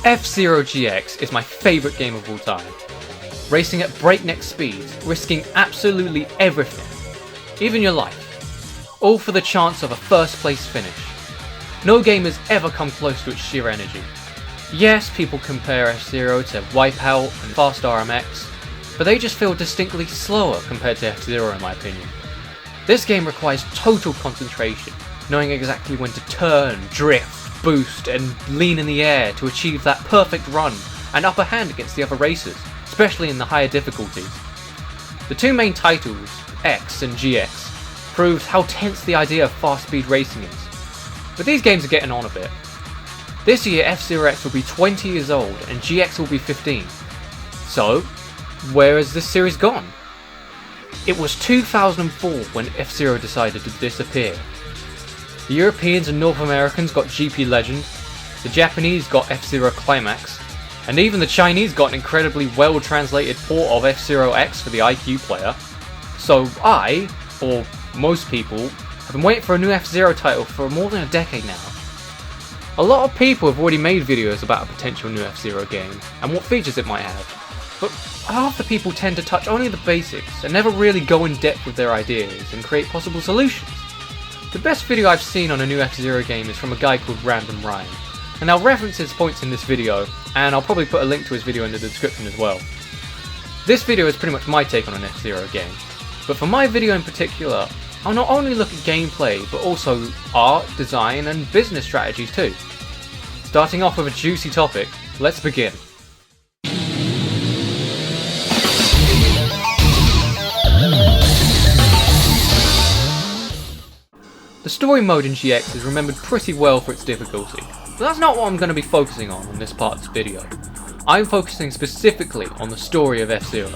F-Zero GX is my favourite game of all time. Racing at breakneck speeds, risking absolutely everything, even your life, all for the chance of a first place finish. No game has ever come close to its sheer energy. Yes, people compare F-Zero to Wipeout and Fast RMX, but they just feel distinctly slower compared to F-Zero in my opinion. This game requires total concentration, knowing exactly when to turn, drift, boost and lean in the air to achieve that perfect run and upper hand against the other racers, especially in the higher difficulties. The two main titles, X and GX, proved how tense the idea of fast speed racing is. But these games are getting on a bit. This year F-Zero X will be 20 years old and GX will be 15. So, where has this series gone? It was 2004 when F-Zero decided to disappear. The Europeans and North Americans got GP Legend, the Japanese got F-Zero Climax, and even the Chinese got an incredibly well translated port of F-Zero X for the IQ player. So I, or most people, have been waiting for a new F-Zero title for more than a decade now. A lot of people have already made videos about a potential new F-Zero game and what features it might have, but half the people tend to touch only the basics and never really go in depth with their ideas and create possible solutions. The best video I've seen on a new F-Zero game is from a guy called RandomRyan, and I'll reference his points in this video, and I'll probably put a link to his video in the description as well. This video is pretty much my take on an F-Zero game, but for my video in particular, I'll not only look at gameplay, but also art, design, and business strategies too. Starting off with a juicy topic, let's begin. The story mode in GX is remembered pretty well for its difficulty, but that's not what I'm going to be focusing on this part of this video. I'm focusing specifically on the story of F-Zero.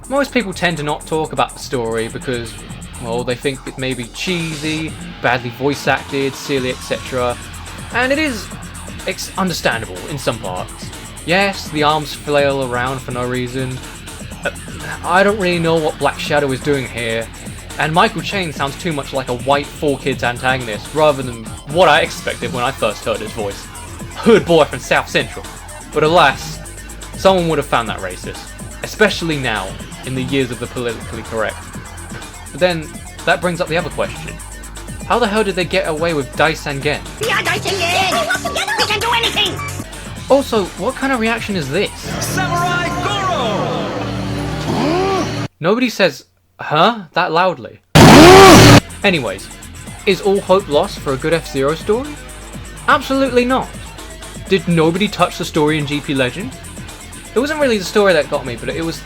Most people tend to not talk about the story because, well, they think it may be cheesy, badly voice acted, silly, etc. And it is understandable in some parts. Yes, the arms flail around for no reason. I don't really know what Black Shadow is doing here. And Michael Chain sounds too much like a white 4Kids antagonist rather than what I expected when I first heard his voice. Hood boy from South Central. But alas, someone would have found that racist. Especially now, in the years of the politically correct. But then, that brings up the other question. How the hell did they get away with Daisengen? We are Daisengen! Pull up together! We can do anything! Also, what kind of reaction is this? Samurai Goro! Nobody says, huh? That loudly. Anyways, is all hope lost for a good F-Zero story? Absolutely not. Did nobody touch the story in GP Legend? It wasn't really the story that got me, but it was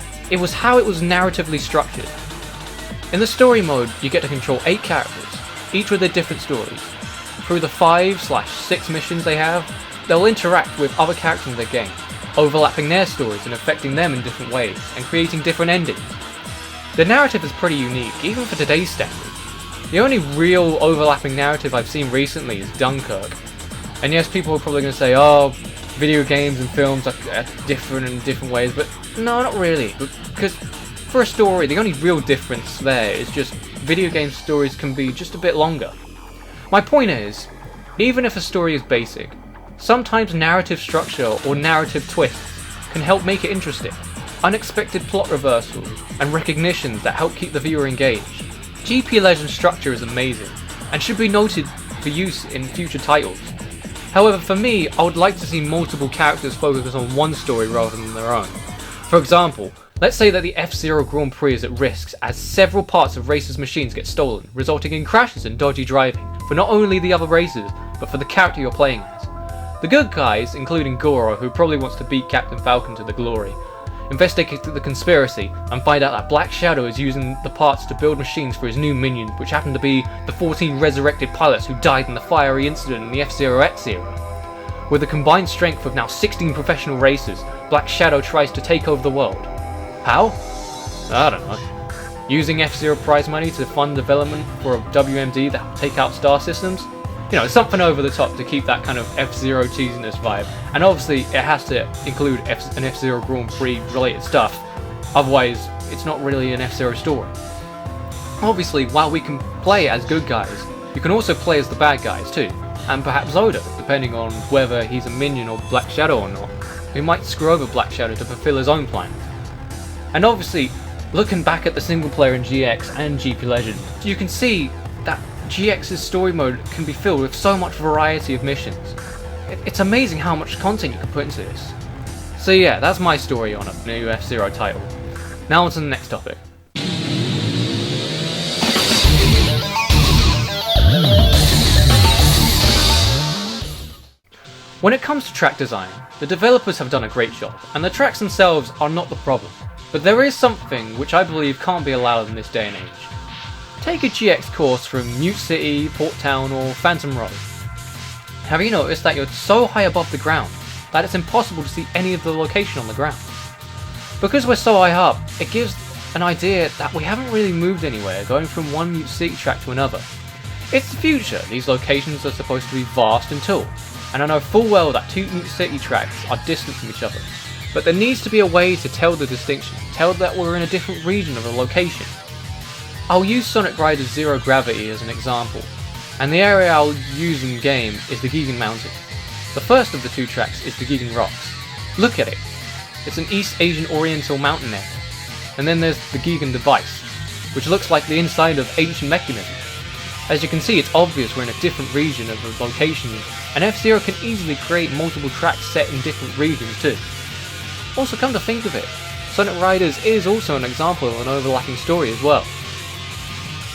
how it was narratively structured. In the story mode, you get to control 8 characters, each with their different stories. Through the 5/6 missions they have, they'll interact with other characters in the game, overlapping their stories and affecting them in different ways, and creating different endings. The narrative is pretty unique, even for today's standards. The only real overlapping narrative I've seen recently is Dunkirk. And yes, people are probably going to say, oh, video games and films are different in different ways, but no, not really. Because for a story, the only real difference there is just video game stories can be just a bit longer. My point is, even if a story is basic, sometimes narrative structure or narrative twists can help make it interesting. Unexpected plot reversals, and recognitions that help keep the viewer engaged. GP Legend's structure is amazing, and should be noted for use in future titles. However, for me, I would like to see multiple characters focus on one story rather than their own. For example, let's say that the F-Zero Grand Prix is at risk as several parts of racers' machines get stolen, resulting in crashes and dodgy driving, for not only the other racers, but for the character you're playing as. The good guys, including Goro, who probably wants to beat Captain Falcon to the glory, investigate the conspiracy and find out that Black Shadow is using the parts to build machines for his new minions, which happen to be the 14 resurrected pilots who died in the fiery incident in the F-Zero X era. With the combined strength of now 16 professional racers, Black Shadow tries to take over the world. How? I don't know. Using F-Zero prize money to fund development for a WMD that will take out star systems? You know, something over the top to keep that kind of F-Zero cheesiness vibe. And obviously it has to include an F-Zero Grand Prix related stuff, otherwise it's not really an F-Zero story. Obviously, while we can play as good guys, you can also play as the bad guys too, and perhaps Zoda, depending on whether he's a minion or Black Shadow or not, who might screw over Black Shadow to fulfill his own plan. And obviously, looking back at the single player in GX and GP Legend, you can see that GX's story mode can be filled with so much variety of missions. It's amazing how much content you can put into this. So yeah, that's my story on a new F-Zero title. Now on to the next topic. When it comes to track design, the developers have done a great job, and the tracks themselves are not the problem. But there is something which I believe can't be allowed in this day and age. Take a GX course from Mute City, Port Town, or Phantom Row. Have you noticed that you're so high above the ground that it's impossible to see any of the location on the ground? Because we're so high up, it gives an idea that we haven't really moved anywhere going from one Mute City track to another. It's the future, these locations are supposed to be vast and tall, and I know full well that two Mute City tracks are distant from each other. But there needs to be a way to tell the distinction, tell that we're in a different region of a location. I'll use Sonic Riders Zero Gravity as an example, and the area I'll use in game is the Gigan Mountain. The first of the two tracks is the Gigan Rocks. Look at it. It's an East Asian Oriental mountain area. And then there's the Gigan Device, which looks like the inside of ancient mechanism. As you can see, it's obvious we're in a different region of the location, and F-Zero can easily create multiple tracks set in different regions too. Also, come to think of it, Sonic Riders is also an example of an overlapping story as well.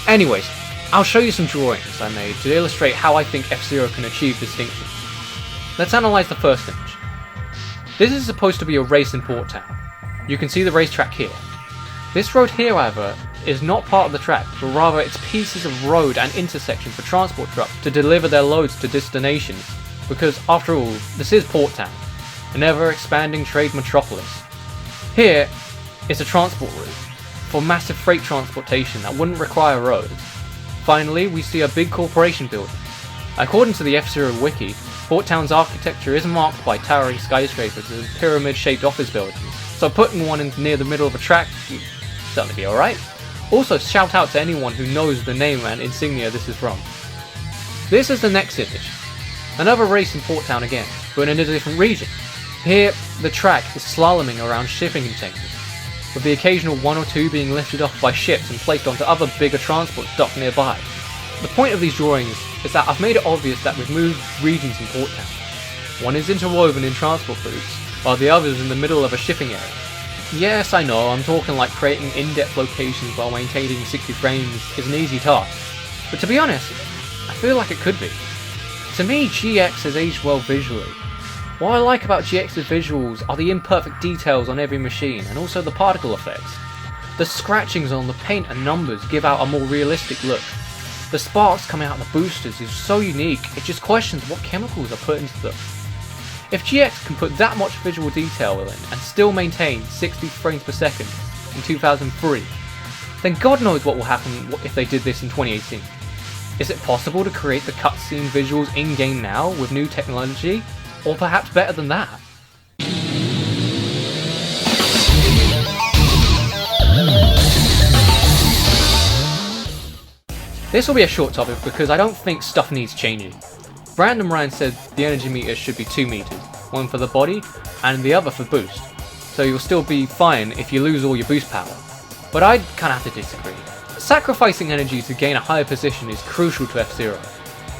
Anyways, I'll show you some drawings I made to illustrate how I think F-Zero can achieve distinction. Let's analyse the first image. This is supposed to be a race in Port Town. You can see the racetrack here. This road here, however, is not part of the track, but rather it's pieces of road and intersection for transport trucks to deliver their loads to destinations, because after all, this is Port Town, an ever-expanding trade metropolis. Here is a transport route for massive freight transportation that wouldn't require roads. Finally, we see a big corporation building. According to the F-Zero wiki, Port Town's architecture is marked by towering skyscrapers and pyramid-shaped office buildings, so putting one in near the middle of a track would certainly be alright. Also, shout out to anyone who knows the name and insignia this is from. This is the next image. Another race in Port Town again, but in a different region. Here, the track is slaloming around shipping containers, with the occasional one or two being lifted off by ships and placed onto other bigger transports docked nearby. The point of these drawings is that I've made it obvious that we've moved regions in Port Town. One is interwoven in transport routes, while the other is in the middle of a shipping area. Yes, I know, I'm talking like creating in-depth locations while maintaining 60 frames is an easy task, but to be honest, I feel like it could be. To me, GX has aged well visually. What I like about GX's visuals are the imperfect details on every machine, and also the particle effects. The scratchings on the paint and numbers give out a more realistic look. The sparks coming out of the boosters is so unique, it just questions what chemicals are put into them. If GX can put that much visual detail in and still maintain 60 frames per second in 2003, then God knows what will happen if they did this in 2018. Is it possible to create the cutscene visuals in-game now with new technology? Or perhaps better than that? This will be a short topic because I don't think stuff needs changing. RandomRyan said the energy meter should be 2 meters, one for the body and the other for boost, so you'll still be fine if you lose all your boost power. But I'd kinda have to disagree. Sacrificing energy to gain a higher position is crucial to F-Zero.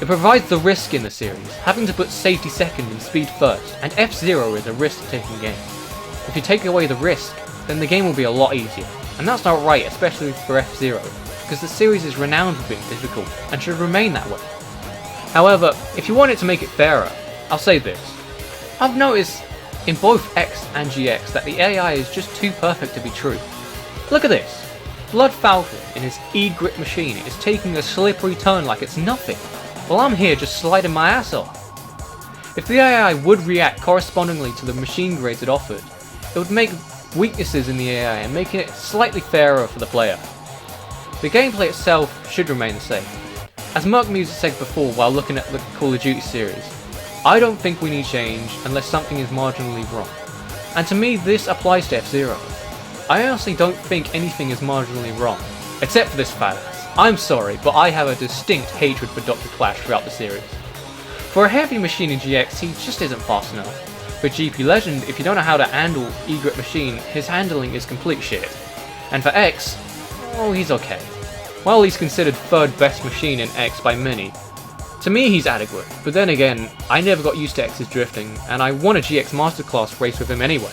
It provides the risk in the series, having to put safety second and speed first, and F-Zero is a risk-taking game. If you take away the risk, then the game will be a lot easier, and that's not right, especially for F-Zero, because the series is renowned for being difficult, and should remain that way. However, if you wanted to make it fairer, I'll say this. I've noticed in both X and GX that the AI is just too perfect to be true. Look at this. Blood Falcon in his E-Grip machine is taking a slippery turn like it's nothing, while I'm here just sliding my ass off. If the AI would react correspondingly to the machine grades it offered, it would make weaknesses in the AI and make it slightly fairer for the player. The gameplay itself should remain the same. As Merc Music said before while looking at the Call of Duty series, I don't think we need change unless something is marginally wrong. And to me this applies to F-Zero. I honestly don't think anything is marginally wrong, except for this fact. I'm sorry, but I have a distinct hatred for Dr. Clash throughout the series. For a heavy machine in GX, he just isn't fast enough. For GP Legend, if you don't know how to handle E-grip machine, his handling is complete shit. And for X, oh, he's okay. While he's considered third best machine in X by many, to me he's adequate, but then again, I never got used to X's drifting, and I won a GX Masterclass race with him anyway,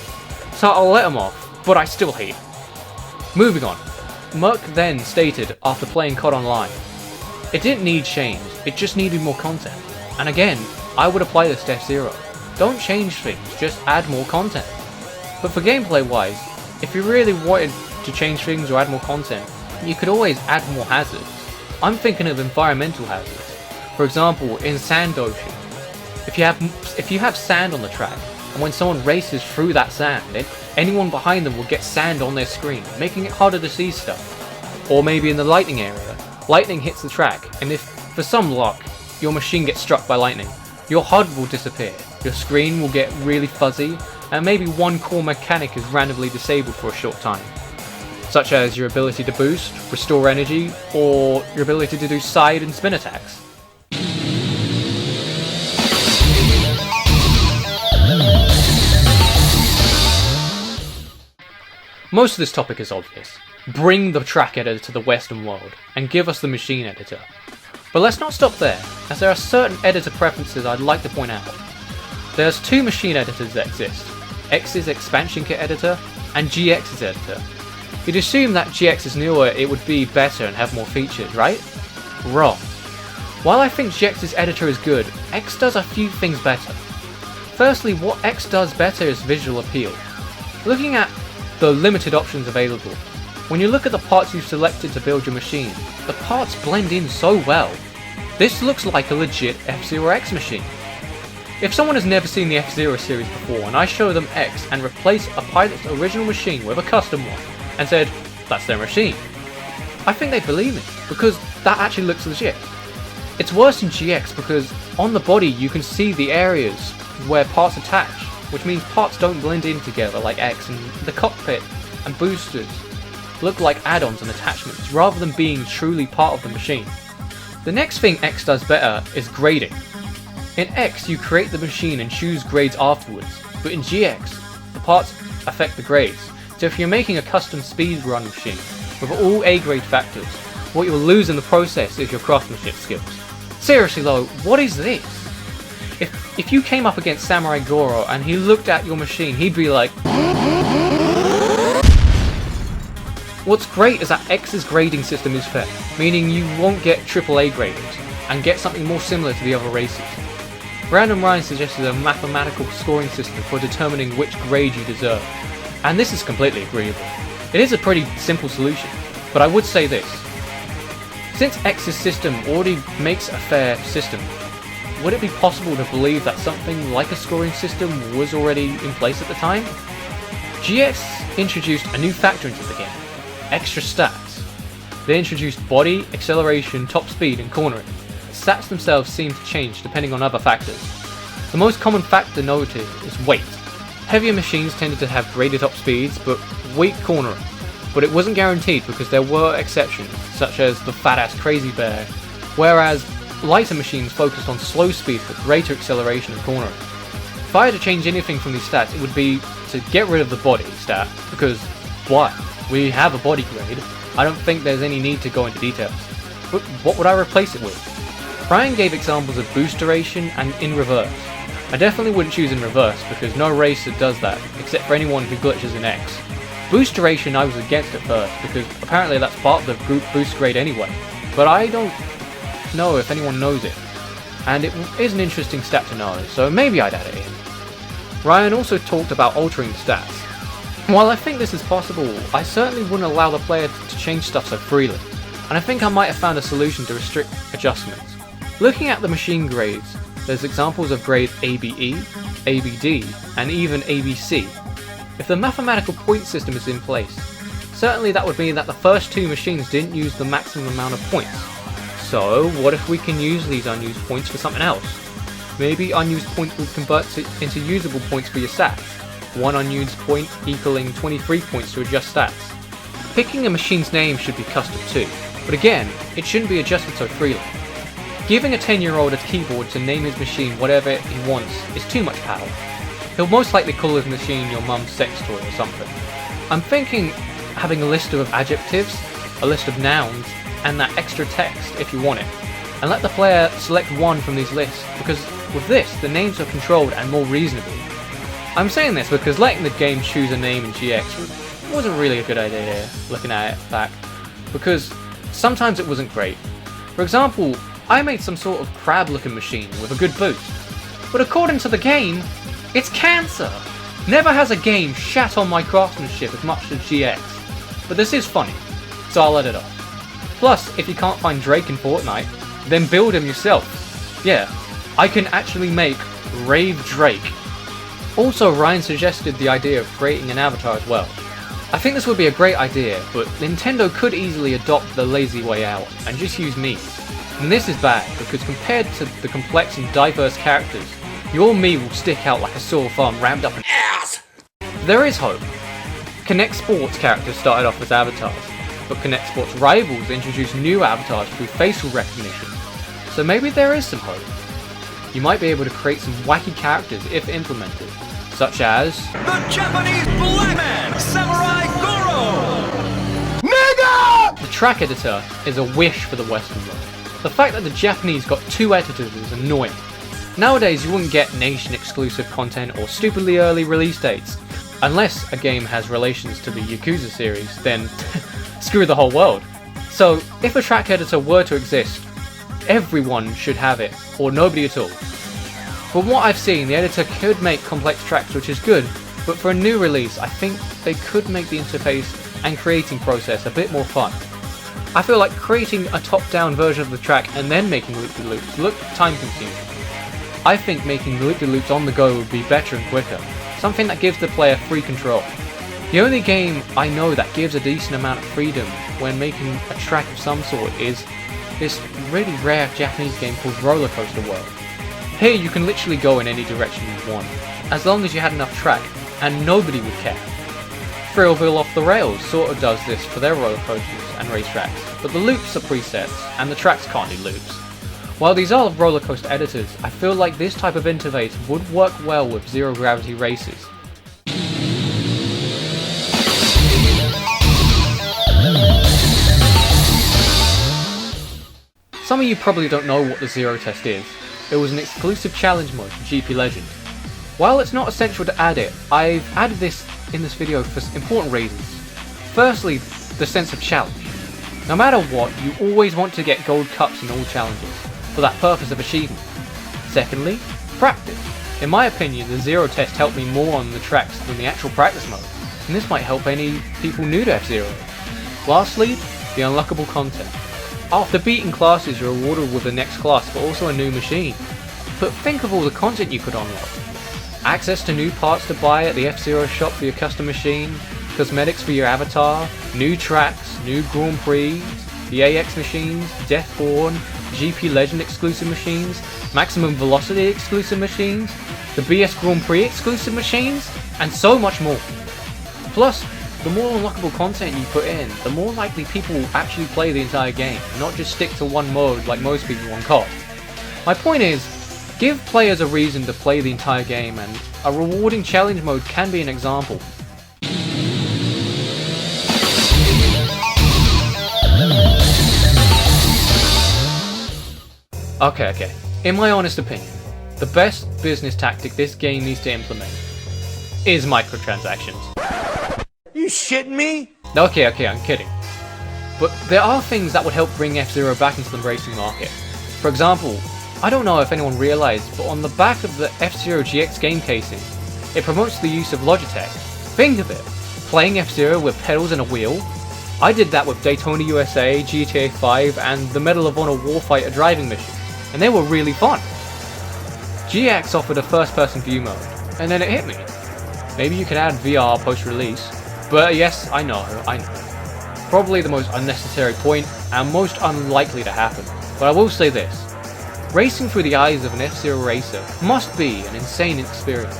so I'll let him off, but I still hate him. Moving on, Merc then stated after playing COD Online, it didn't need change, it just needed more content. And again, I would apply this to F-Zero. Don't change things, just add more content. But for gameplay wise, if you really wanted to change things or add more content, you could always add more hazards. I'm thinking of environmental hazards. For example, in Sand Ocean, if you have sand on the track, and when someone races through that sand, then anyone behind them will get sand on their screen, making it harder to see stuff. Or maybe in the lightning area, lightning hits the track, and if, for some luck, your machine gets struck by lightning, your HUD will disappear, your screen will get really fuzzy, and maybe one core mechanic is randomly disabled for a short time. Such as your ability to boost, restore energy, or your ability to do side and spin attacks. Most of this topic is obvious. Bring the track editor to the Western world, and give us the machine editor. But let's not stop there, as there are certain editor preferences I'd like to point out. There's two machine editors that exist, X's Expansion Kit editor, and GX's editor. You'd assume that GX is newer, it would be better and have more features, right? Wrong. While I think GX's editor is good, X does a few things better. Firstly, what X does better is visual appeal. Looking at the limited options available, when you look at the parts you've selected to build your machine, the parts blend in so well. This looks like a legit F-Zero X machine. If someone has never seen the F-Zero series before and I show them X and replace a pilot's original machine with a custom one, and said, that's their machine, I think they'd believe me, because that actually looks legit. It's worse in GX because on the body you can see the areas where parts attach, which means parts don't blend in together like X, and the cockpit and boosters look like add-ons and attachments rather than being truly part of the machine. The next thing X does better is grading. In X you create the machine and choose grades afterwards, but in GX the parts affect the grades. So if you're making a custom speedrun machine with all A grade factors, what you'll lose in the process is your craftsmanship skills. Seriously though, what is this? If you came up against Samurai Goro and he looked at your machine, he'd be like, what's great is that X's grading system is fair, meaning you won't get AAA graders, and get something more similar to the other races. RandomRyan suggested a mathematical scoring system for determining which grade you deserve, and this is completely agreeable. It is a pretty simple solution, but I would say this. Since X's system already makes a fair system, would it be possible to believe that something like a scoring system was already in place at the time? GX introduced a new factor into the game, extra stats. They introduced body, acceleration, top speed, and cornering. The stats themselves seem to change depending on other factors. The most common factor noted is weight. Heavier machines tended to have greater top speeds, but weak cornering. But it wasn't guaranteed because there were exceptions, such as the fat-ass Crazy Bear, whereas lighter machines focused on slow speed for greater acceleration and cornering. If I had to change anything from these stats, it would be to get rid of the body stat, because why? We have a body grade. I don't think there's any need to go into details. But what would I replace it with? Ryan gave examples of boost duration and in reverse. I definitely wouldn't choose in reverse because no racer does that, except for anyone who glitches in X. Boost duration I was against at first, because apparently that's part of the group boost grade anyway, but I don't know if anyone knows it, and it is an interesting stat to know, so maybe I'd add it in. Ryan also talked about altering the stats. While I think this is possible, I certainly wouldn't allow the player to change stuff so freely, and I think I might have found a solution to restrict adjustments. Looking at the machine grades, there's examples of grade ABE, ABD, and even ABC. If the mathematical point system is in place, certainly that would mean that the first two machines didn't use the maximum amount of points. So what if we can use these unused points for something else? Maybe unused points would convert into usable points for your stats. One unused point equaling 23 points to adjust stats. Picking a machine's name should be custom too, but again, it shouldn't be adjusted so freely. Giving a 10-year-old a keyboard to name his machine whatever he wants is too much power. He'll most likely call his machine your mum's sex toy or something. I'm thinking having a list of adjectives, a list of nouns, and that extra text if you want it, and let the player select one from these lists, because with this, the names are controlled and more reasonable. I'm saying this because letting the game choose a name in GX wasn't really a good idea here, looking at it back, because sometimes it wasn't great. For example, I made some sort of crab-looking machine with a good boost, but according to the game, it's cancer! Never has a game shat on my craftsmanship as much as GX, but this is funny, so I'll let it off. Plus, if you can't find Drake in Fortnite, then build him yourself. Yeah, I can actually make Rave Drake. Also, Ryan suggested the idea of creating an avatar as well. I think this would be a great idea, but Nintendo could easily adopt the lazy way out and just use me. And this is bad, because compared to the complex and diverse characters, your me will stick out like a sore thumb rammed up an ass! There is hope. Kinect Sports characters started off as avatars, but Kinect Sports rivals introduced new avatars through facial recognition, so maybe there is some hope. You might be able to create some wacky characters if implemented, such as the Japanese Black Man, Samurai Goro! Nigga! The track editor is a wish for the Western world. The fact that the Japanese got 2 editors is annoying. Nowadays you wouldn't get nation-exclusive content or stupidly early release dates. Unless a game has relations to the Yakuza series, then screw the whole world. So, if a track editor were to exist, everyone should have it, or nobody at all. From what I've seen, the editor could make complex tracks, which is good, but for a new release, I think they could make the interface and creating process a bit more fun. I feel like creating a top-down version of the track and then making loop-de-loops look time-consuming. I think making loop-de-loops on the go would be better and quicker, something that gives the player free control. The only game I know that gives a decent amount of freedom when making a track of some sort is this really rare Japanese game called Roller Coaster World. Here you can literally go in any direction you want, as long as you had enough track, and nobody would care. Thrillville Off the Rails sort of does this for their roller coasters and racetracks, but the loops are presets, and the tracks can't do loops. While these are roller coaster editors, I feel like this type of interface would work well with zero gravity races. Some of you probably don't know what the Zero Test is. It was an exclusive challenge mode for GP Legend. While it's not essential to add it, I've added this in this video for important reasons. Firstly, the sense of challenge. No matter what, you always want to get gold cups in all challenges, for that purpose of achievement. Secondly, practice. In my opinion, the Zero Test helped me more on the tracks than the actual practice mode, and this might help any people new to F-Zero. Lastly, the unlockable content. After beating classes, you're rewarded with the next class, but also a new machine. But think of all the content you could unlock. Access to new parts to buy at the F-Zero shop for your custom machine, cosmetics for your avatar, new tracks, new Grand Prix, the AX machines, Deathborn, GP Legend exclusive machines, Maximum Velocity exclusive machines, the BS Grand Prix exclusive machines, and so much more. Plus, the more unlockable content you put in, the more likely people will actually play the entire game, and not just stick to one mode like most people on COD. My point is, give players a reason to play the entire game, and a rewarding challenge mode can be an example. Okay. In my honest opinion, the best business tactic this game needs to implement is microtransactions. You shitting me? Okay, I'm kidding. But there are things that would help bring F-Zero back into the racing market. For example, I don't know if anyone realised, but on the back of the F-Zero GX game casing, it promotes the use of Logitech. Think of it, playing F-Zero with pedals and a wheel. I did that with Daytona USA, GTA 5, and the Medal of Honor Warfighter driving mission, and they were really fun. GX offered a first-person view mode, and then it hit me. Maybe you can add VR post-release, but yes, I know. Probably the most unnecessary point, and most unlikely to happen, but I will say this. Racing through the eyes of an F-Zero racer must be an insane experience,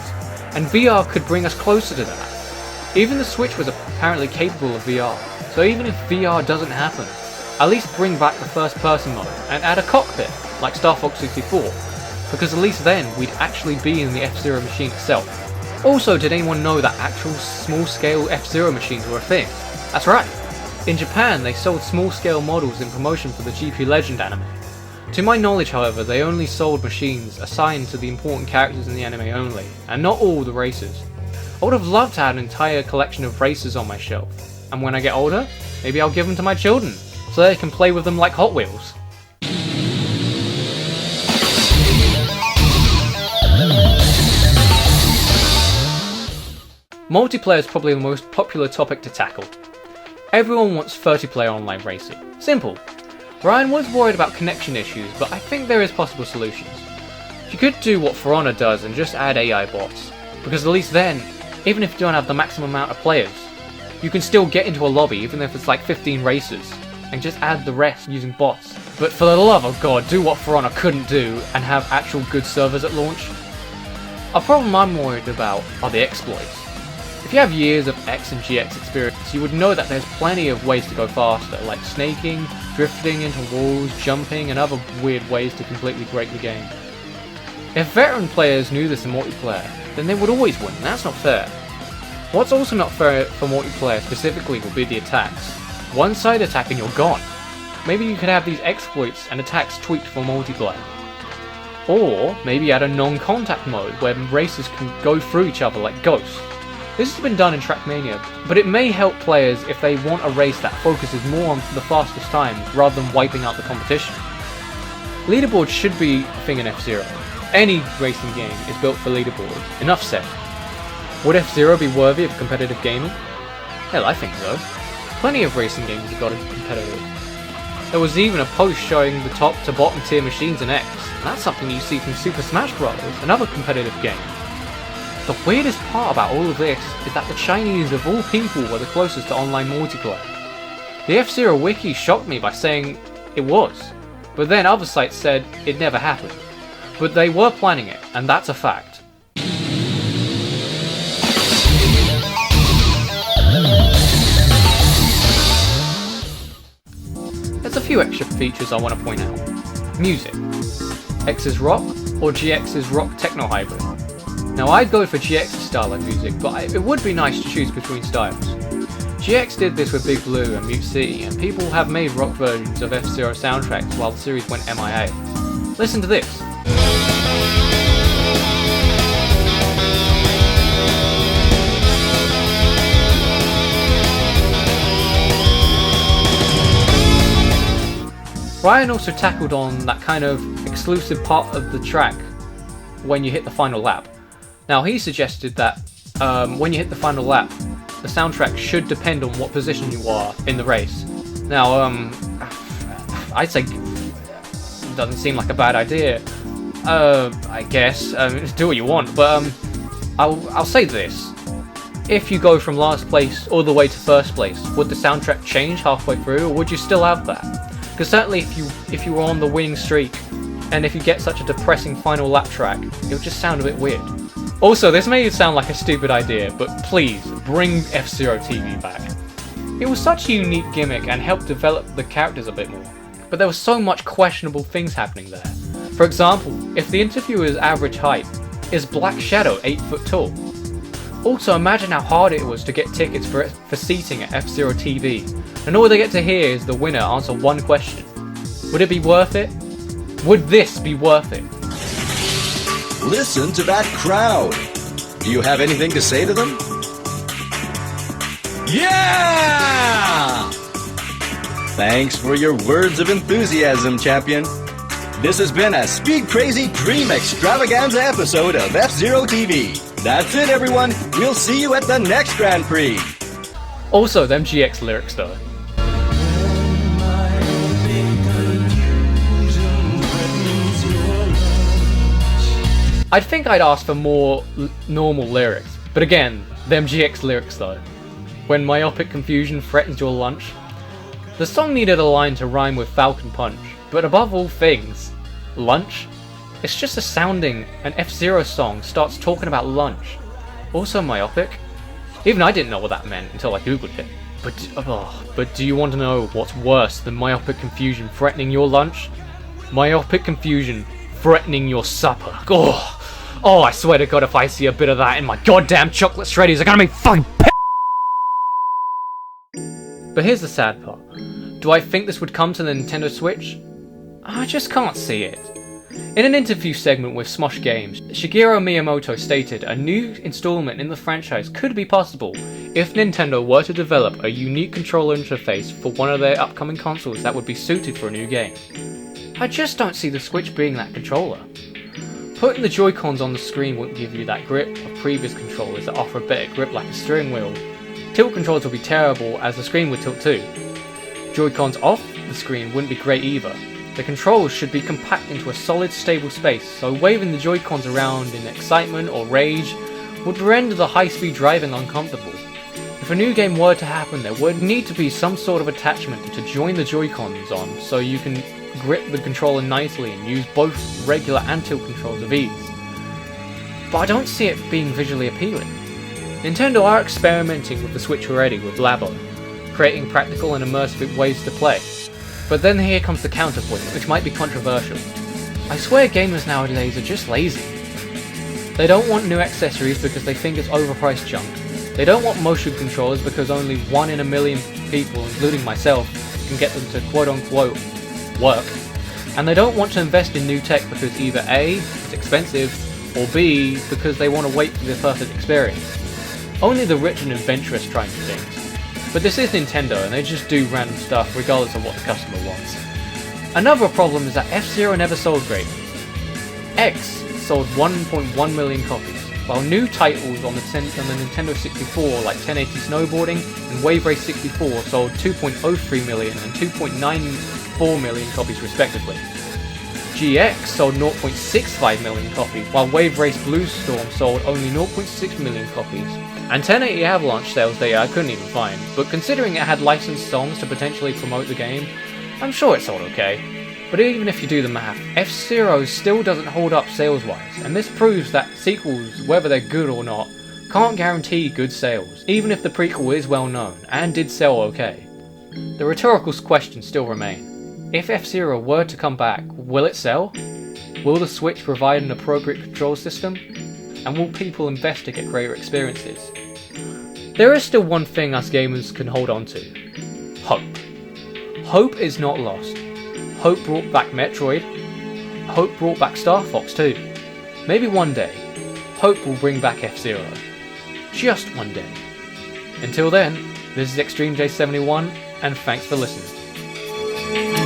and VR could bring us closer to that. Even the Switch was apparently capable of VR, so even if VR doesn't happen, at least bring back the first person mode and add a cockpit, like Star Fox 64, because at least then we'd actually be in the F-Zero machine itself. Also, did anyone know that actual small-scale F-Zero machines were a thing? That's right! In Japan, they sold small-scale models in promotion for the GP Legend anime. To my knowledge, however, they only sold machines assigned to the important characters in the anime only, and not all the races. I would have loved to have an entire collection of races on my shelf, and when I get older, maybe I'll give them to my children, so they can play with them like Hot Wheels. Multiplayer is probably the most popular topic to tackle. Everyone wants 30-player online racing. Simple. Ryan was worried about connection issues, but I think there is possible solutions. You could do what For Honor does and just add AI bots, because at least then, even if you don't have the maximum amount of players, you can still get into a lobby even if it's like 15 racers, and just add the rest using bots. But for the love of God, do what For Honor couldn't do and have actual good servers at launch. A problem I'm worried about are the exploits. If you have years of X and GX experience, you would know that there's plenty of ways to go faster, like snaking, drifting into walls, jumping, and other weird ways to completely break the game. If veteran players knew this in multiplayer, then they would always win, and that's not fair. What's also not fair for multiplayer specifically will be the attacks. One side attack and you're gone. Maybe you could have these exploits and attacks tweaked for multiplayer. Or maybe add a non-contact mode where racers can go through each other like ghosts. This has been done in Trackmania, but it may help players if they want a race that focuses more on the fastest times rather than wiping out the competition. Leaderboards should be a thing in F-Zero. Any racing game is built for leaderboards. Enough said. Would F-Zero be worthy of competitive gaming? Hell, I think so. Plenty of racing games have got competitive. There was even a post showing the top to bottom tier machines in X, and that's something you see from Super Smash Bros., another competitive game. The weirdest part about all of this is that the Chinese of all people were the closest to online multiplayer. The F-Zero wiki shocked me by saying it was, but then other sites said it never happened. But they were planning it, and that's a fact. There's a few extra features I want to point out. Music. X's rock, or GX's rock techno hybrid. Now I'd go for GX's style of music, but it would be nice to choose between styles. GX did this with Big Blue and Mute City, and people have made rock versions of F-Zero soundtracks while the series went MIA. Listen to this. Ryan also tackled on that kind of exclusive part of the track when you hit the final lap. Now he suggested that when you hit the final lap, the soundtrack should depend on what position you are in the race. Now, I'd say it doesn't seem like a bad idea. I guess do what you want, but I'll say this: if you go from last place all the way to first place, would the soundtrack change halfway through, or would you still have that? Because certainly, if you were on the winning streak, and if you get such a depressing final lap track, it would just sound a bit weird. Also, this may sound like a stupid idea, but please, bring F-Zero TV back. It was such a unique gimmick and helped develop the characters a bit more, but there was so much questionable things happening there. For example, if the interviewer's average height is Black Shadow 8 foot tall. Also, imagine how hard it was to get tickets for seating at F-Zero TV, and all they get to hear is the winner answer one question. Would it be worth it? Would this be worth it? Listen to that crowd. Do you have anything to say to them? Yeah! Thanks for your words of enthusiasm, champion. This has been a Speed Crazy Dream Extravaganza episode of F-Zero TV. That's it, everyone. We'll see you at the next Grand Prix. Also, them GX lyrics though. I'd think I'd ask for more normal lyrics, but again, them GX lyrics though. When myopic confusion threatens your lunch. The song needed a line to rhyme with Falcon Punch, but above all things, lunch? It's just a sounding an F-Zero song starts talking about lunch. Also myopic? Even I didn't know what that meant until I googled it. But do you want to know what's worse than myopic confusion threatening your lunch? Myopic confusion threatening your supper. Oh, I swear to God, if I see a bit of that in my goddamn chocolate shreddies, I'm gonna be fucking But here's the sad part. Do I think this would come to the Nintendo Switch? I just can't see it. In an interview segment with Smosh Games, Shigeru Miyamoto stated a new installment in the franchise could be possible if Nintendo were to develop a unique controller interface for one of their upcoming consoles that would be suited for a new game. I just don't see the Switch being that controller. Putting the Joy-Cons on the screen wouldn't give you that grip of previous controllers that offer a better grip like a steering wheel. Tilt controls would be terrible as the screen would tilt too. Joy-Cons off the screen wouldn't be great either. The controls should be compact into a solid, stable space, so waving the Joy-Cons around in excitement or rage would render the high-speed driving uncomfortable. If a new game were to happen, there would need to be some sort of attachment to join the Joy-Cons on so you can grip the controller nicely and use both regular and tilt controls of ease. But I don't see it being visually appealing. Nintendo are experimenting with the Switch already with Labo, creating practical and immersive ways to play. But then here comes the counterpoint, which might be controversial. I swear gamers nowadays are just lazy. They don't want new accessories because they think it's overpriced junk. They don't want motion controllers because only 1 in a million people, including myself, can get them to quote-unquote work. And they don't want to invest in new tech because either A, it's expensive, or B, because they want to wait for the perfect experience. Only the rich and adventurous try new things. But this is Nintendo and they just do random stuff regardless of what the customer wants. Another problem is that F-Zero never sold great. X sold 1.1 million copies, while new titles on the Nintendo 64 like 1080 Snowboarding and Wave Race 64 sold 2.03 million and 2.94 million copies respectively. GX sold 0.65 million copies, while Wave Race Blue Storm sold only 0.6 million copies. And 1080 Avalanche sales data I couldn't even find, but considering it had licensed songs to potentially promote the game, I'm sure it sold okay. But even if you do the math, F-Zero still doesn't hold up sales-wise, and this proves that sequels, whether they're good or not, can't guarantee good sales, even if the prequel is well known, and did sell okay. The rhetorical questions still remain. If F-Zero were to come back, will it sell? Will the Switch provide an appropriate control system? And will people invest to get greater experiences? There is still one thing us gamers can hold on to. Hope. Hope is not lost. Hope brought back Metroid. Hope brought back Star Fox too. Maybe one day, Hope will bring back F-Zero. Just one day. Until then, this is Extreme J71, and thanks for listening.